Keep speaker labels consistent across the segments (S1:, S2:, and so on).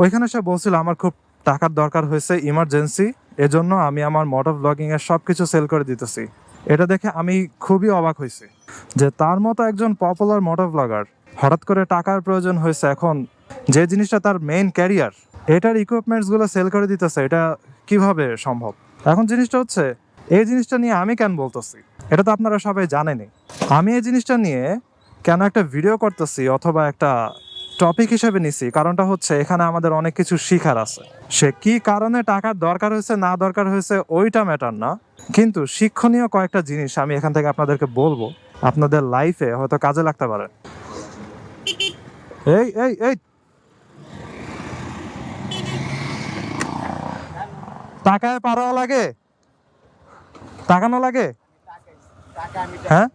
S1: ওইখানে সে বলছিল আমার খুব টাকার দরকার হয়েছে, ইমার্জেন্সি, এজন্য আমি আমার মোটো ব্লগিং এর সবকিছু সেল করে দিতেছি। এটা দেখে আমি খুবই অবাক হয়েছি যে তার মতো একজন পপুলার মোটো ব্লগার হঠাৎ করে টাকার প্রয়োজন হয়েছে, এখন যে জিনিসটা তার মেইন ক্যারিয়ার এটার ইকুইপমেন্টস গুলো সেল করে দিতেছে, এটা কিভাবে সম্ভব? এখন জিনিসটা হচ্ছে, এই জিনিসটা নিয়ে আমি কেন বলতেছি এটা তো আপনারা সবাই জানেনই। আমি এই জিনিসটা নিয়ে কেন একটা ভিডিও করতেছি অথবা একটা টপিক হিসেবে নিছি, কারণটা হচ্ছে এখানে আমাদের অনেক কিছু শিখার আছে। সে কি কারণে টাকার দরকার হয়েছে না দরকার হয়েছে ওইটা ম্যাটার না, কিন্তু শিক্ষণীয় কয়েকটা জিনিস আমি এখান থেকে আপনাদেরকে বলবো, আপনাদের লাইফে হয়তো কাজে লাগতে পারে। এই এই এই টাকায় পারা লাগে, তাকানো লাগে। হ্যাঁ,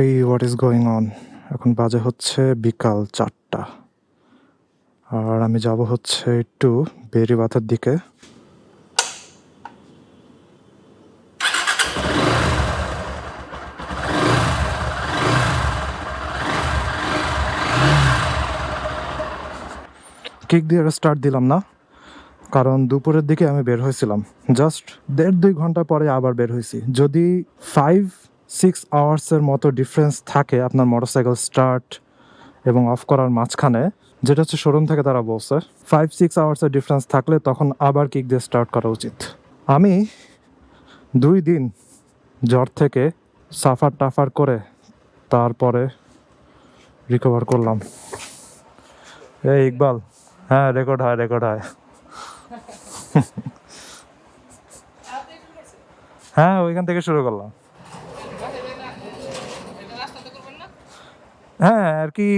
S1: এই হোয়াট ইজ গোয়িং অন। এখন বাজে হচ্ছে বিকাল 4টা, আর আমি যাব হচ্ছে একটু বেরিবাঁধের দিকে। কিক দিয়ে স্টার্ট দিলাম না, কারণ দুপুরের দিকে আমি বের হয়েছিলাম, জাস্ট 1.5-2 ঘন্টা পরে আবার বের হয়েছি। যদি 5-6 আওয়ার্সের মতো ডিফারেন্স থাকে আপনার মোটরসাইকেল স্টার্ট এবং অফ করার মাঝখানে, যেটা হচ্ছে শোরুম থেকে তারা বলছে 5-6 আওয়ার্সের ডিফারেন্স থাকলে তখন আবার কিক দিয়ে স্টার্ট করা উচিত। আমি 2 দিন জ্বর থেকে সাফার টাফার করে তারপরে রিকভার করলাম। এই ইকবাল, হ্যাঁ রেকর্ড হয়, রেকর্ড হয়। হ্যাঁ ওইখান থেকে শুরু করলাম। হ্যাঁ আর কি,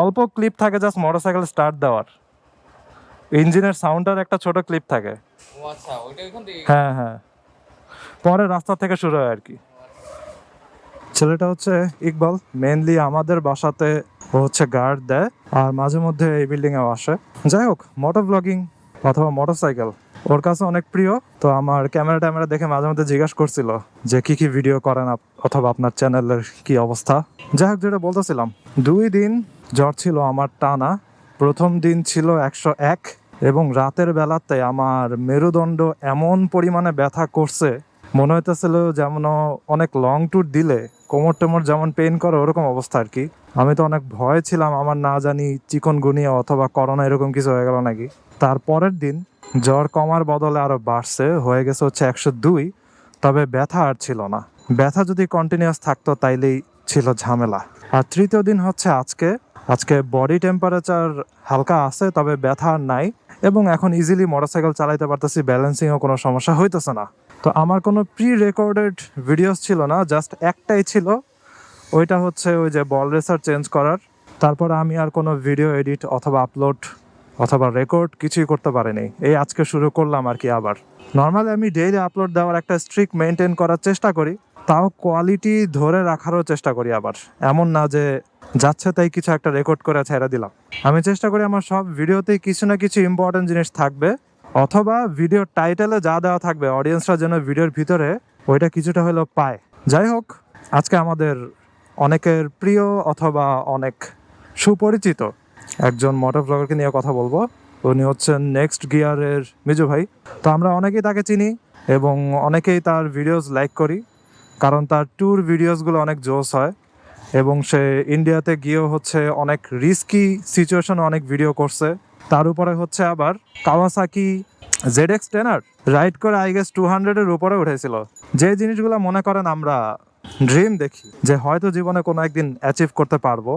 S1: অল্প ক্লিপ থাকে জাস্ট মোটরসাইকেল স্টার্ট দেওয়ার, ইঞ্জিনের সাউন্ডের একটা ছোট ক্লিপ থাকে। হ্যাঁ হ্যাঁ, পরে রাস্তা থেকে শুরু হয় আর কি। ছেলেটা হচ্ছে ইকবাল, মেনলি আমাদের বাসাতে ও হচ্ছে গার্ড দেয়, আর মাঝে মধ্যে এই বিল্ডিং এও আসে। যাই হোক, মোটর ব্লগিং অথবা মোটরসাইকেল ওর কাছে অনেক প্রিয়। তো আমার ক্যামেরা ট্যামেরা দেখে মাঝে মধ্যে জিজ্ঞাসা করছিল যে কি কি ভিডিও করেন অথবা আপনার চ্যানেলের কি অবস্থা। যাই হোক, যেটা বলতেছিলাম, 2 দিন জ্বর ছিল আমার টানা। প্রথম দিন ছিল 101, এবং রাতের বেলাতে আমার মেরুদণ্ড এমন পরিমাণে ব্যথা করছে, মনে হইতেছিল যেমন অনেক লং ট্যুর দিলে কোমর টোমর যেমন পেইন করে ওরকম অবস্থা আর কি। আমি তো অনেক ভয় ছিলাম আমার না জানি চিকনগুনিয়া অথবা করোনা এরকম কিছু হয়ে গেল নাকি। তারপরের দিন জ্বর কমার বদলে আরো বাড়ছে, হয়ে গেছে হচ্ছে 102। তবে ব্যথা আর ছিল না। ব্যথা যদি কন্টিনিউয়াস থাকতো তাইলেই ছিল ঝামেলা। আর তৃতীয় দিন হচ্ছে আজকে। আজকে বডি টেম্পারেচার হালকা আছে, তবে ব্যথা আর নাই, এবং এখন ইজিলি মোটরসাইকেল চালাইতে পারতেছি, ব্যালেন্সিংও কোনো সমস্যা হইতেছে না। তো আমার কোনো প্রি রেকর্ডেড ভিডিওস ছিল না, জাস্ট একটাই ছিল, ওইটা হচ্ছে ওই যে বল রেসার চেঞ্জ করার। তারপর আমি আর কোনো ভিডিও এডিট অথবা আপলোড অথবা রেকর্ড কিছুই করতে পারিনি। এই আজকে শুরু করলাম আর কি আবার। নর্মালি আমি ডেইলি আপলোড দেওয়ার একটা স্ট্রিক্ট মেনটেন করার চেষ্টা করি, তাও কোয়ালিটি ধরে রাখারও চেষ্টা করি। আবার এমন না যে যাচ্ছে তাই কিছু একটা রেকর্ড করে ছেড়ে দিলাম। আমি চেষ্টা করি আমার সব ভিডিওতেই কিছু না কিছু ইম্পর্টেন্ট জিনিস থাকবে, অথবা ভিডিওর টাইটেলে যা দেওয়া থাকবে অডিয়েন্সরা যেন ভিডিওর ভিতরে ওইটা কিছুটা হলেও পায়। যাই হোক, আজকে আমাদের অনেকের প্রিয় অথবা অনেক সুপরিচিত একজন মোটর ব্লগারকে নিয়ে কথা বলবো। উনি হচ্ছেন নেক্সট গিয়ারের মিজু ভাই। তো আমরা অনেকেই তাকে চিনি এবং অনেকেই তার ভিডিওস লাইক করি, কারণ তার ট্যুর ভিডিওসগুলো অনেক জোস হয়, এবং সে ইন্ডিয়াতে গিয়েও হচ্ছে অনেক রিস্কি সিচুয়েশনে অনেক ভিডিও করছে। তার উপরে হচ্ছে আবার কাওয়াসাকি ZX10 রাইড করে আই গেস 200-এর উপরে উঠেছিল। যে জিনিসগুলো মনে করেন আমরা ড্রিম দেখি যে হয়তো জীবনে কোনো একদিন অ্যাচিভ করতে পারবো,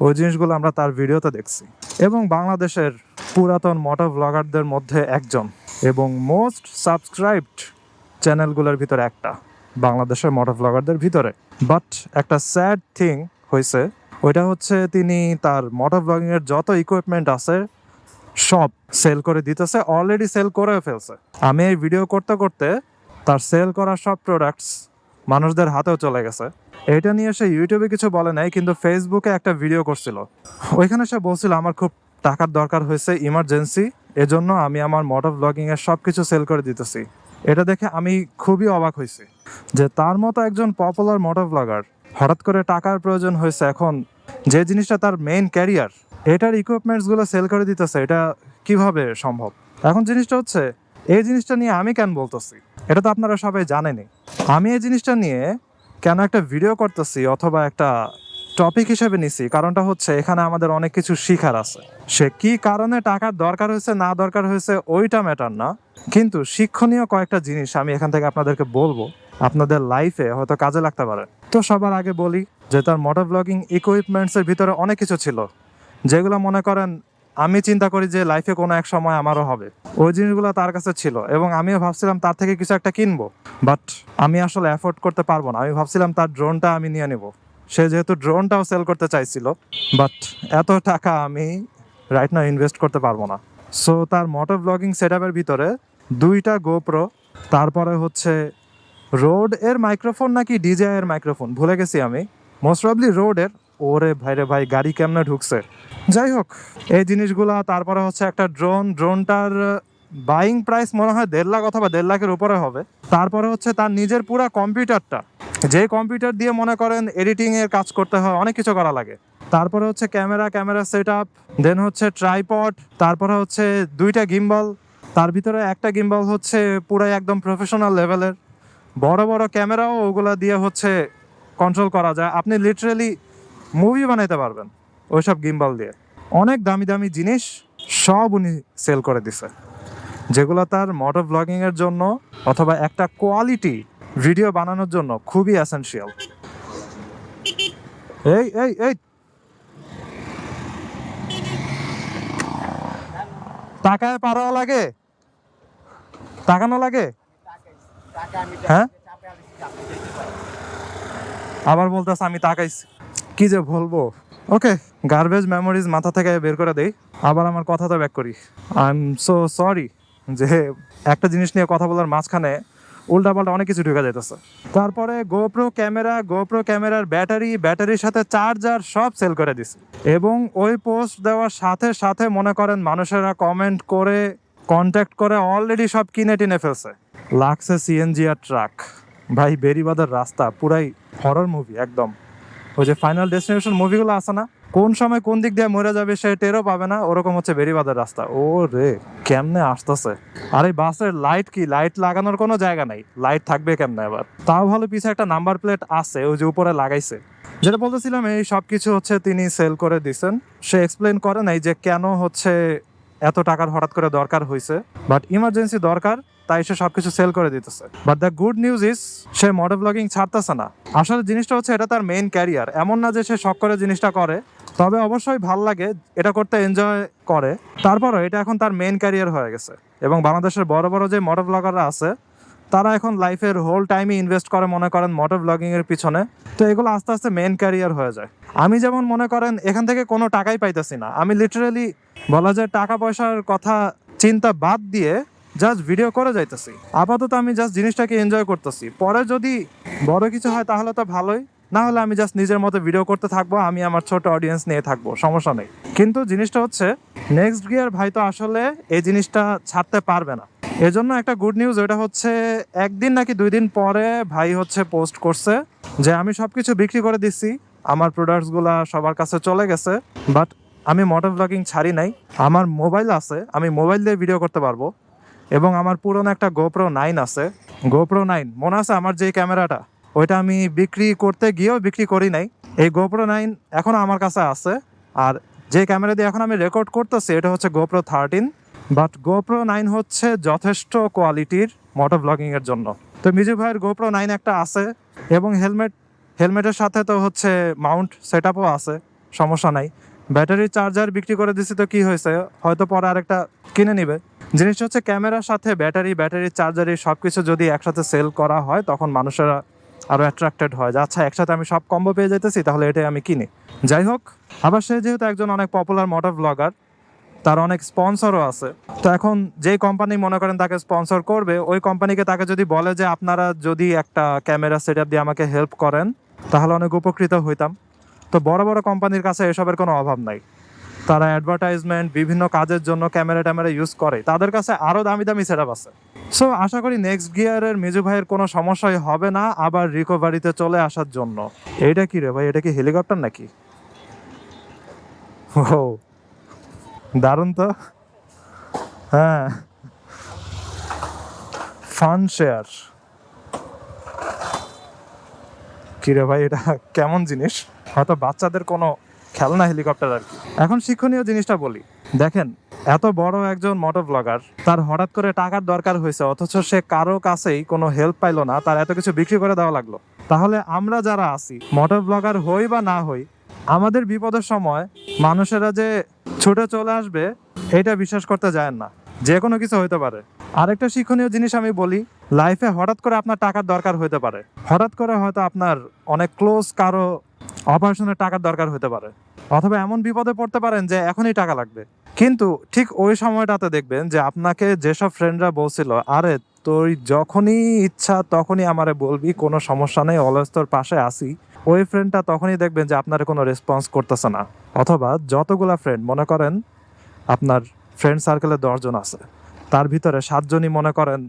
S1: ওই জিনিসগুলো আমরা তার ভিডিওতে দেখছি। এবং বাংলাদেশের পুরাতন মোটর ব্লগারদের মধ্যে একজন, এবং মোস্ট সাবস্ক্রাইবড চ্যানেলগুলোর ভিতরে একটা বাংলাদেশের মোটর ব্লগারদের ভিতরে। বাট একটা স্যাড থিং হয়েছে, ওইটা হচ্ছে তিনি তার মোটর ব্লগিংয়ের যত ইকুইপমেন্ট আছে সব সেল করে দিতেছে, অলরেডি সেল করে ফেলছে। আমি এই ভিডিও করতে করতে তার সেল করা সব প্রোডাক্টস মানুষদের হাতেও চলে গেছে। এটা নিয়ে সে ইউটিউবে কিছু বলে নাই, কিন্তু ফেসবুকে একটা ভিডিও করছিল, ওইখানে সে বলছিল আমার খুব টাকার দরকার হয়েছে ইমার্জেন্সি, এজন্য আমি আমার মোটো ব্লগিং এর সবকিছু সেল করে দিতেছি। এটা দেখে আমি খুবই অবাক হয়েছি যে তার মতো একজন পপুলার মোটো ব্লগার হঠাৎ করে টাকার প্রয়োজন হয়েছে, এখন যে জিনিসটা তার মেইন ক্যারিয়ার এটার ইকুইপমেন্টস গুলো সেল করে দিতেছে, এটা কিভাবে সম্ভব? এখন জিনিসটা হচ্ছে, এই জিনিসটা নিয়ে আমি কেন বলতেছি এটা তো আপনারা সবাই জানেনই। আমি এই জিনিসটা নিয়ে কেন একটা ভিডিও করতেছি অথবা একটা টপিক হিসেবে নিছি, কারণটা হচ্ছে এখানে আমাদের অনেক কিছু শিখার আছে। সে কি কারণে টাকার দরকার হয়েছে না দরকার হয়েছে ওইটা ম্যাটার না, কিন্তু শিক্ষণীয় কয়েকটা জিনিস আমি এখান থেকে আপনাদেরকে বলবো, আপনাদের লাইফে হয়তো কাজে লাগতে পারে। তো সবার আগে বলি যে তার মোটো ব্লগিং ইকুইপমেন্টস এর ভিতরে অনেক কিছু ছিল যেগুলো মনে করেন আমি চিন্তা করি যে লাইফে কোনো এক সময় আমারও হবে, ওই জিনিসগুলো তার কাছে ছিল এবং আমিও ভাবছিলাম তার থেকে কিছু একটা কিনবো, বাট আমি আসলে অ্যাফোর্ড করতে পারবো না। আমি ভাবছিলাম তার ড্রোনটা আমি নিয়ে নিব, সে যেহেতু ড্রোনটাও সেল করতে চাইছিল, বাট এত টাকা আমি রাইট নাও ইনভেস্ট করতে পারবো না। সো তার মোটো ব্লগিং সেট আপের ভিতরে 2টা গোপ্রো, তারপরে হচ্ছে রোড এর মাইক্রোফোন নাকি ডিজে এর মাইক্রোফোন ভুলে গেছি আমি, মোস্ট প্রবলি রোড এর। ওরে ভাইরে ভাই, গাড়ি কেমনে ঢুকছে! যাই হোক, এই জিনিসগুলা, তারপরে হচ্ছে একটা ড্রোনটার বাইং প্রাইস মনে হয় 1.5 লাখ অথবা 1.5 লাখের উপরে হবে। তারপরে হচ্ছে তার নিজের পুরা কম্পিউটারটা, যে কম্পিউটার দিয়ে মনে করেন এডিটিং এর কাজ করতে হয়, অনেক কিছু করা লাগে। তারপরে হচ্ছে ক্যামেরা সেট আপ, দেন হচ্ছে ট্রাইপড, তারপরে হচ্ছে 2টা গিম্বল, তার ভিতরে একটা গিম্বল হচ্ছে পুরাই একদম প্রফেশনাল লেভেলের। বড় বড় ক্যামেরাও ওগুলা দিয়ে হচ্ছে কন্ট্রোল করা যায়, আপনি লিটারেলি মুভি বানাইতে পারবেন ওইসব গিম্বল দিয়ে। অনেক দামি দামি জিনিস সব উনি সেল করে দিছে, যেগুলো তার মোটো ব্লগিং এর জন্য অথবা একটা কোয়ালিটি ভিডিও বানানোর জন্য খুবই এসেনশিয়াল। এই এই এই টাকায় পারা লাগে, তাকানো লাগে, হ্যাঁ আবার বলতেছে আমি তাকাইছি, কি যে বলবো। ওকে, গার্বেজ মেমোরিজ মাথা থেকে বের করে দেই, আবার আমার কথাটা ব্যাক করি। আই এম সো সরি যে একটা জিনিস নিয়ে কথা বলার মাঝখানে উল্টাপাল্টা অনেক কিছু ঢুকে যাইতেছে। তারপরে গোপ্রো ক্যামেরার ব্যাটারির সাথে চার্জার সব সেল করে দিছে, এবং ওই পোস্ট দেওয়ার সাথে সাথে মনে করেন মানুষেরা কমেন্ট করে কন্ট্যাক্ট করে অলরেডি সব কিনে টিনে ফেলছে। লাগছে সিএনজি আর ট্রাক। ভাই বেরিবাদের রাস্তা পুরাই হরর মুভি একদম। ওই যে ফাইনাল ডেস্টিনেশন মুভিগুলো আছে না, কোন সময় কোন দিক দিয়ে মরে যাবে সে টেরও পাবে না, ওরকম হচ্ছে বেরিবাদের রাস্তা। ও রে, কেমনে আসতেছে! আর এই বাসের লাইট কি, লাইট লাগানোর কোনো জায়গা নাই, লাইট থাকবে কেমনে আবার? তাও ভালো পিছে একটা নাম্বার প্লেট আছে, ওই যে উপরে লাগাইছে। যেটা বলতেছিলাম, এই সব কিছু হচ্ছে তিনি সেল করে দিছেন। সে এক্সপ্লেন করে নাই যে কেন হচ্ছে এত টাকার হঠাৎ করে দরকার হয়েছে, বাট ইমার্জেন্সি দরকার, তাই সে সবকিছু সেল করে দিতেছে। But the good news is সে মোটো ব্লগিং ছাড়তেছে না। আসলে জিনিসটা হচ্ছে এটা তার মেইন ক্যারিয়ার, এমন না যে সে শখ করে জিনিসটা করে, তবে অবশ্যই ভাল লাগে এটা করতে, এনজয় করে। তারপরও এটা এখন তার মেইন ক্যারিয়ার হয়ে গেছে, এবং বাংলাদেশের বড় বড় যে মোটো ব্লগাররা আছে তারা এখন লাইফের হোল টাইমই ইনভেস্ট করে মনে করেন মোটো ব্লগিং এর পিছনে। তো এগুলো আস্তে আস্তে মেইন ক্যারিয়ার হয়ে যায়। আমি যেমন মনে করেন এখান থেকে কোনো টাকাই পাইতেছি না, আমি লিটারেলি বলা যায় টাকা পয়সার কথা চিন্তা বাদ দিয়ে জাস্ট ভিডিও করে যাইতেছি। আপাতত আমি জাস্ট জিনিসটাকে এনজয় করতেছি, পরে যদি বড় কিছু হয় তাহলে তো ভালোই, না হলে আমি জাস্ট নিজের মতো ভিডিও করতে থাকবো, আমি আমার ছোট অডিয়েন্স নিয়ে থাকবো, সমস্যা নেই। কিন্তু জিনিসটা হচ্ছে নেক্সট গিয়ার ভাই তো আসলে এই জিনিসটা ছাড়তে পারবে না। এজন্য একটা গুড নিউজ, ওটা হচ্ছে 1 দিন নাকি 2 দিন পরে ভাই হচ্ছে পোস্ট করছে যে আমি সবকিছু বিক্রি করে দিচ্ছি, আমার প্রোডাক্টসগুলা সবার কাছে চলে গেছে, বাট আমি মোটো ব্লগিং ছাড়ি নাই, আমার মোবাইল আছে, আমি মোবাইল দিয়ে ভিডিও করতে পারবো, এবং আমার পুরনো একটা গোপ্রো 9 আছে। গোপ্রো 9 মনে আছে আমার যে ক্যামেরাটা, ওইটা আমি বিক্রি করতে গিয়েও বিক্রি করি নাই। এই গোপ্রো 9 এখনো আমার কাছে আছে, আর যে ক্যামেরা দিয়ে এখন আমি রেকর্ড করতেছি এটা হচ্ছে গোপ্রো 13। বাট গোপ্রো 9 হচ্ছে যথেষ্ট কোয়ালিটির মোটো ব্লগিং এর জন্য। তো মিজু ভাইয়ের গোপ্রো 9 একটা আছে, এবং হেলমেটের সাথে তো হচ্ছে মাউন্ট সেট আপও আছে, সমস্যা নাই। ব্যাটারি চার্জার বিক্রি করে দিছি, তো কি হয়েছে, হয়তো পরে আরেকটা কিনে নিবে। জিনিসটা হচ্ছে ক্যামেরার সাথে ব্যাটারি চার্জার এই সব কিছু যদি একসাথে সেল করা হয় তখন মানুষেরা আরও অ্যাট্রাক্টেড হয় যে আচ্ছা একসাথে আমি সব কম্বো পেয়ে যেতেছি, তাহলে এটাই আমি কিনি। যাই হোক, আবার সে যেহেতু একজন অনেক পপুলার মোটো ব্লগার, তার অনেক স্পন্সরও আছে। তো এখন যেই কোম্পানি মনে করেন তাকে স্পন্সর করবে, ওই কোম্পানিকে তাকে যদি বলে যে আপনারা যদি একটা ক্যামেরা সেট আপ দিয়ে আমাকে হেল্প করেন তাহলে অনেক উপকৃত হইতাম। তো বড় বড় কোম্পানির কাছে এসবের কোনো অভাব নাই। তারা অ্যাডভার্টাইজমেন্ট বিভিন্ন কাজের জন্য ক্যামেরা ইউজ করে, তাদের কাছে আরো দামি দামি সেটআপ আছে। সো আশা করি নেক্সট গিয়ারের মিজু ভাইয়ের কোনো সমস্যাই হবে না আবার রিকভারিতে চলে আসার জন্য। এইটা কি রে ভাই, এটা কি হেলিকপ্টার নাকি? ও দারুণ তো। হ্যাঁ, ফান শেয়ার। কি রে ভাই, এটা কেমন জিনিস? হয়তো বাচ্চাদের কোনো খেলনা হেলিকপ্টার আর কি। এখন শিক্ষণীয় জিনিসটা বলি, দেখেন এত বড় একজন মোটর ব্লগার, তার হঠাৎ করে টাকার দরকার হয়েছে, অথচ সে কারো কাছেই কোনো হেল্প পাইলো না, তার এত কিছু বিক্রি করে দেওয়া লাগলো। তাহলে আমরা যারা আছি, মোটর ব্লগার হই বা না হই, আমাদের বিপদের সময় মানুষেরা যে ছুটে চলে আসবে এটা বিশ্বাস করতে যায় না, যে কোনো কিছু হইতে পারে। আরেকটা শিক্ষণীয় জিনিস আমি বলি, লাইফে হঠাৎ করে আপনার টাকার দরকার হইতে পারে, হঠাৎ করে হয়তো আপনার অনেক ক্লোজ কারো অপারেশনের টাকার দরকার হতে পারে, অথবা এমন বিপদে পড়তে পারেন যে এখনই টাকা লাগবে। কিন্তু ঠিক ওই সময়টাতে দেখবেন যে আপনাকে যেসব ফ্রেন্ডরা বলছিল, আরে তুই যখনই ইচ্ছা তখনই আমারে বলবি, কোনো সমস্যা নেই, অলওয়েজ তোর পাশে আসি, ওই ফ্রেন্ডটা তখনই দেখবেন যে আপনার কোনো রেসপন্স করতেছে না। অথবা যতগুলা ফ্রেন্ড, মনে করেন আপনার ফ্রেন্ড সার্কেলে 10 জন আছে, তার ভিতরে 7 জনই মনে করেন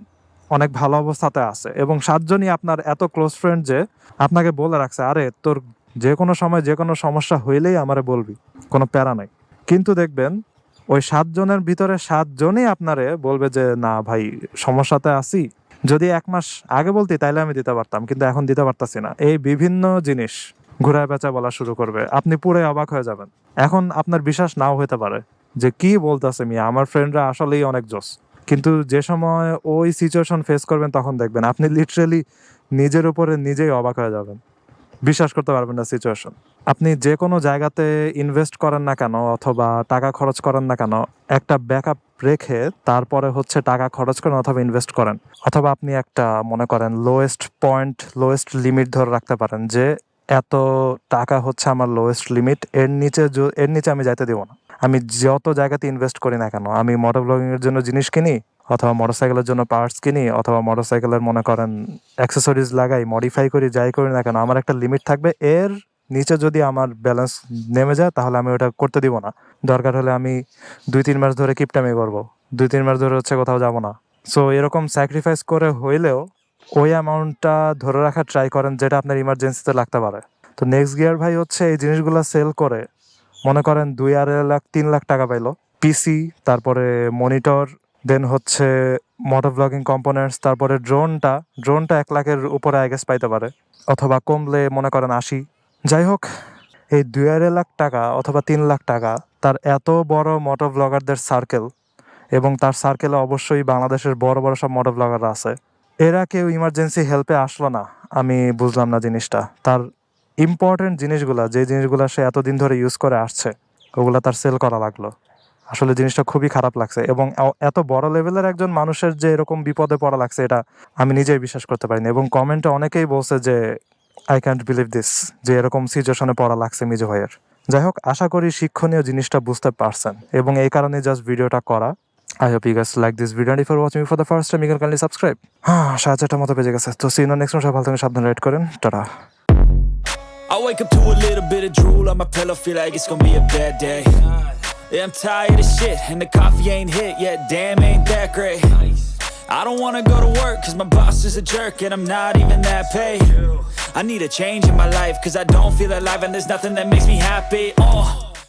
S1: অনেক ভালো অবস্থাতে আছে, এবং 7 জনই আপনার এত ক্লোজ ফ্রেন্ড যে আপনাকে বলে রাখছে, আরে তোর যে কোনো সময় যে কোনো সমস্যা হইলেই আমারে বলবি, কোনো প্যারা নাই। কিন্তু দেখবেন ওই 7 জনের ভিতরে 7 জনই আপনারে বলবে যে না ভাই সমস্যাতে আছি, যদি 1 মাস আগে বলতি তাইলে আমি দিতে পারতাম, কিন্তু এখন দিতে পারতাছি না। এই বিভিন্ন জিনিস ঘুরায় পেঁচা বলা শুরু করবে, আপনি পুরো অবাক হয়ে যাবেন। এখন আপনার বিশ্বাস নাও হতে পারে যে কি বলতেছে মিয়া, আমার ফ্রেন্ডরা আসলেই অনেক জোস। কিন্তু যে সময় ওই সিচুয়েশন ফেস করবেন তখন দেখবেন আপনি লিটারেলি নিজের উপরে নিজেই অবাক হয়ে যাবেন, বিশ্বাস করতে পারবেন না সিচুয়েশন। আপনি যে কোনো জায়গাতে ইনভেস্ট করেন না কেন অথবা টাকা খরচ করেন না কেন, একটা ব্যাকআপ রেখে তারপরে হচ্ছে টাকা খরচ করেন অথবা ইনভেস্ট করেন। অথবা আপনি একটা মনে করেন লোয়েস্ট পয়েন্ট, লোয়েস্ট লিমিট ধরে রাখতে পারেন যে এত টাকা হচ্ছে আমার লোয়েস্ট লিমিট, এর নিচে আমি যাইতে দিব না। আমি যত জায়গাতে ইনভেস্ট করি না কেন, আমি মোটর ব্লগিং এর জন্য জিনিস কিনি, অথবা মোটরসাইকেলের জন্য পার্টস কিনি, অথবা মোটরসাইকেলের মনে করেন অ্যাক্সেসরিজ লাগাই, মডিফাই করি, যাই করি না কেন, আমার একটা লিমিট থাকবে। এর নিচে যদি আমার ব্যালেন্স নেমে যায় তাহলে আমি ওটা করতে দিব না। দরকার হলে আমি 2-3 মাস ধরে কিপটামি করবো, 2-3 মাস ধরে হচ্ছে কোথাও যাব না। সো এরকম স্যাক্রিফাইস করে হইলেও ওই অ্যামাউন্টটা ধরে রাখার ট্রাই করেন যেটা আপনার ইমার্জেন্সিতে লাগতে পারে। তো নেক্সট গিয়ার ভাই হচ্ছে এই জিনিসগুলো সেল করে মনে করেন 2-2.5 লাখ 3 লাখ টাকা পাইলো, পিসি, তারপরে মনিটর, দেন হচ্ছে মোটর ব্লগিং কম্পোনেন্টস, তারপরে ড্রোনটা 1 লাখের উপরে আই গেস পাইতে পারে, অথবা কমলে মনে করেন 80। যাই হোক, এই 2.5 লাখ টাকা অথবা 3 লাখ টাকা তার এত বড় মোটর ব্লগারদের সার্কেল, এবং তার সার্কেলে অবশ্যই বাংলাদেশের বড় বড় সব মোটর ব্লগাররা আছে, এরা কেউ ইমার্জেন্সি হেল্পে আসলো না। আমি বুঝলাম না জিনিসটা। তার ইম্পর্টেন্ট জিনিসগুলা, যে জিনিসগুলা সে এতদিন ধরে ইউজ করে আসছে, ওগুলা তার সেল করা লাগলো। আসলে জিনিসটা খুবই খারাপ লাগছে, এবং এত বড় লেভেলের একজন মানুষের যে এরকম বিপদে পড়া লাগছে এটা আমি নিজেই বিশ্বাস করতে পারিনি। এবং কমেন্টে অনেকেই বলছে যে আই ক্যান্ট বিলিভ দিস, যে এরকম সিচুয়েশনে পড়া লাগছে মিজু ভাইয়ের। যাই হোক, আশা করি শিক্ষণীয় জিনিসটা বুঝতে পারছেন, এবং এই কারণে জাস্ট ভিডিওটা করা। I hope you guys like this video, and if you're watching me for the first time, you can kindly subscribe. 4:30 মতো বেজে গেছে, তো see you in the next one. সবাই ভালো থাকেন, সাবধানে রাইড করেন, tata.
S2: I wake up to a little bit of drool on my pillow, feel like it's gonna be a bad day. Yeah, I'm tired of shit, and the coffee ain't hit yet, damn ain't that great. I don't wanna go to work, cause my boss is a jerk, and I'm not even that paid. I need a change in my life, cause I don't feel alive, and there's nothing that makes me happy.